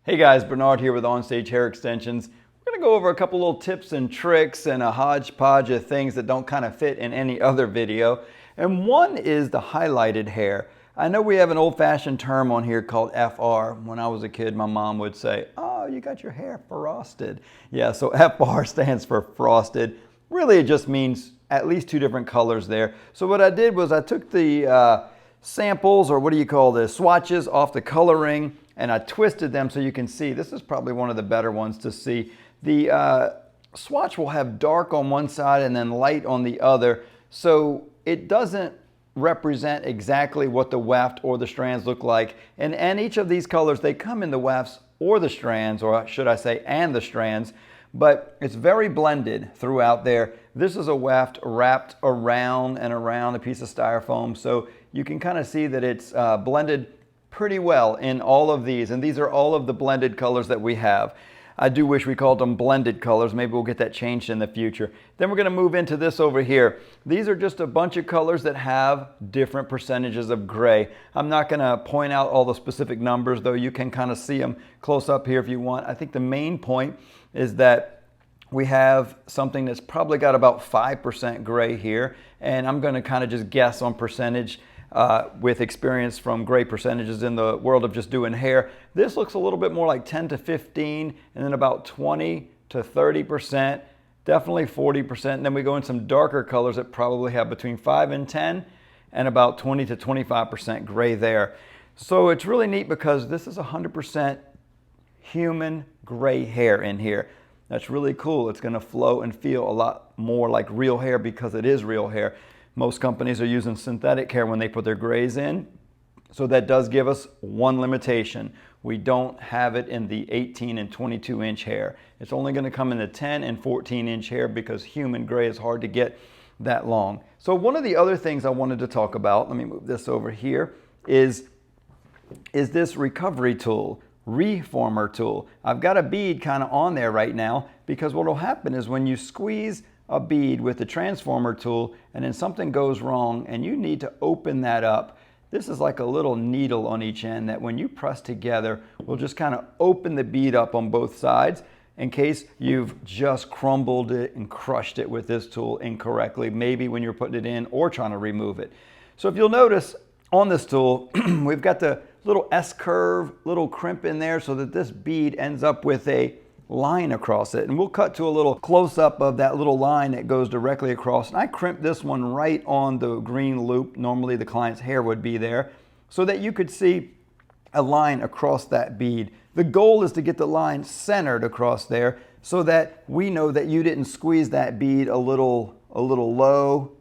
Hey guys, Bernard here with Onstage Hair Extensions. We're going to go over a couple little tips and tricks and a hodgepodge of things that don't kind of fit in any other video. And one is the highlighted hair. I know we have an old-fashioned term on here called FR. When I was a kid, my mom would say, "Oh, you got your hair frosted." Yeah, so FR stands for frosted. Really, it just means at least two different colors there. So what I did was I took the samples, or what do you call this, swatches off the coloring, and I twisted them so you can see. This is probably one of the better ones to see. The swatch will have dark on one side and then light on the other, so it doesn't represent exactly what the weft or the strands look like. And each of these colors, they come in the wefts or the strands, or should I say, and the strands, but it's very blended throughout there. This is a weft wrapped around and around a piece of styrofoam, so you can kind of see that it's blended pretty well in all of these, and these are all of the blended colors that we have. I do wish we called them blended colors. Maybe we'll get that changed in the future. Then we're going to move into this over here. These are just a bunch of colors that have different percentages of gray. I'm not going to point out all the specific numbers, though you can kind of see them close up here if you want. I think the main point is that we have something that's probably got about 5% gray here, and I'm going to kind of just guess on percentage with experience from gray percentages in the world of just doing hair. This looks a little bit more like 10 to 15, and then about 20 to 30%, definitely 40%. And then we go in some darker colors that probably have between 5 and 10, and about 20 to 25% gray there. So it's really neat because this is 100% human gray hair in here. That's really cool. It's going to flow and feel a lot more like real hair because it is real hair. Most companies are using synthetic hair when they put their grays in. So that does give us one limitation. We don't have it in the 18 and 22 inch hair. It's only going to come in the 10 and 14 inch hair because human gray is hard to get that long. So one of the other things I wanted to talk about, let me move this over here, is this recovery tool, reformer tool. I've got a bead kind of on there right now because what will happen is when you squeeze a bead with the transformer tool and then something goes wrong and you need to open that up, this is like a little needle on each end that when you press together will just kind of open the bead up on both sides in case you've just crumbled it and crushed it with this tool incorrectly, maybe when you're putting it in or trying to remove it. So if you'll notice on this tool, we've got the little S-curve, little crimp in there so that this bead ends up with a line across it. And we'll cut to a little close-up of that little line that goes directly across. And I crimped this one right on the green loop. Normally the client's hair would be there so that you could see a line across that bead. The goal is to get the line centered across there so that we know that you didn't squeeze that bead a little low,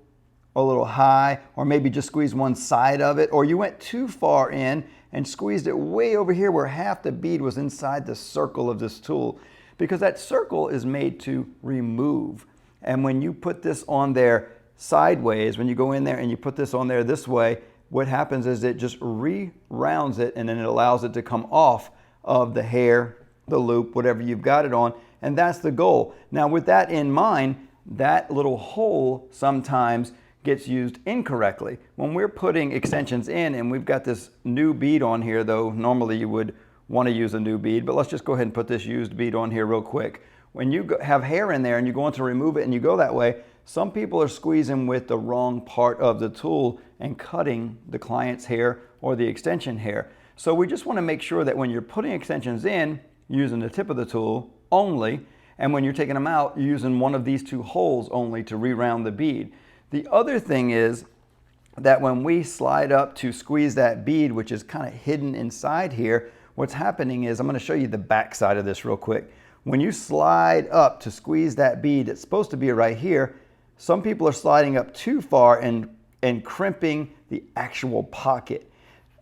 a little high, or maybe just squeeze one side of it, or you went too far in and squeezed it way over here where half the bead was inside the circle of this tool, because that circle is made to remove. And when you put this on there sideways, when you go in there and you put this on there this way, what happens is it just re-rounds it and then it allows it to come off of the hair, the loop, whatever you've got it on, and that's the goal. Now with that in mind, that little hole sometimes gets used incorrectly. When we're putting extensions in and we've got this new bead on here, though normally you would want to use a new bead, but let's just go ahead and put this used bead on here real quick. When you have hair in there and you go on to remove it and you go that way, some people are squeezing with the wrong part of the tool and cutting the client's hair or the extension hair. So we just want to make sure that when you're putting extensions in, using the tip of the tool only, and when you're taking them out, you're using one of these two holes only to re-round the bead. The other thing is that when we slide up to squeeze that bead, which is kind of hidden inside here, what's happening is, I'm going to show you the back side of this real quick. When you slide up to squeeze that bead, it's supposed to be right here. Some people are sliding up too far and crimping the actual pocket.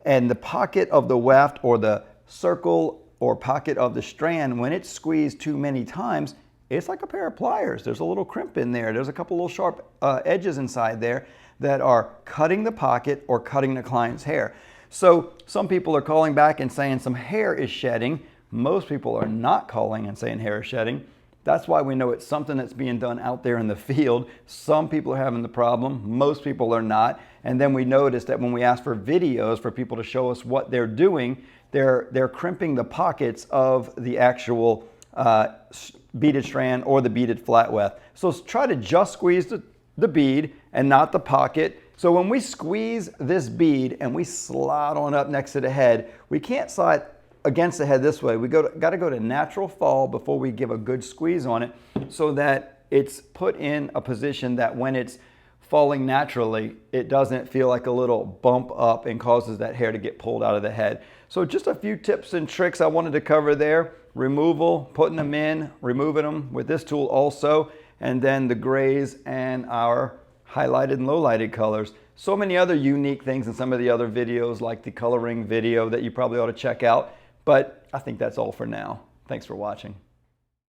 And the pocket of the weft or the circle or pocket of the strand, when it's squeezed too many times, it's like a pair of pliers. There's a little crimp in there. There's a couple little sharp edges inside there that are cutting the pocket or cutting the client's hair. So some people are calling back and saying some hair is shedding. Most people are not calling and saying hair is shedding. That's why we know it's something that's being done out there in the field. Some people are having the problem, most people are not. And then we notice that when we ask for videos for people to show us what they're doing, they're crimping the pockets of the actual beaded strand or the beaded flat weft. So try to just squeeze the bead and not the pocket. So when we squeeze this bead and we slide on up next to the head, we can't slide against the head this way. We got to go to natural fall before we give a good squeeze on it, so that it's put in a position that when it's falling naturally, it doesn't feel like a little bump up and causes that hair to get pulled out of the head. So just a few tips and tricks I wanted to cover there. Removal, putting them in, removing them with this tool also, and then the grays and our highlighted and lowlighted colors. So many other unique things in some of the other videos, like the coloring video that you probably ought to check out. But I think that's all for now. Thanks for watching.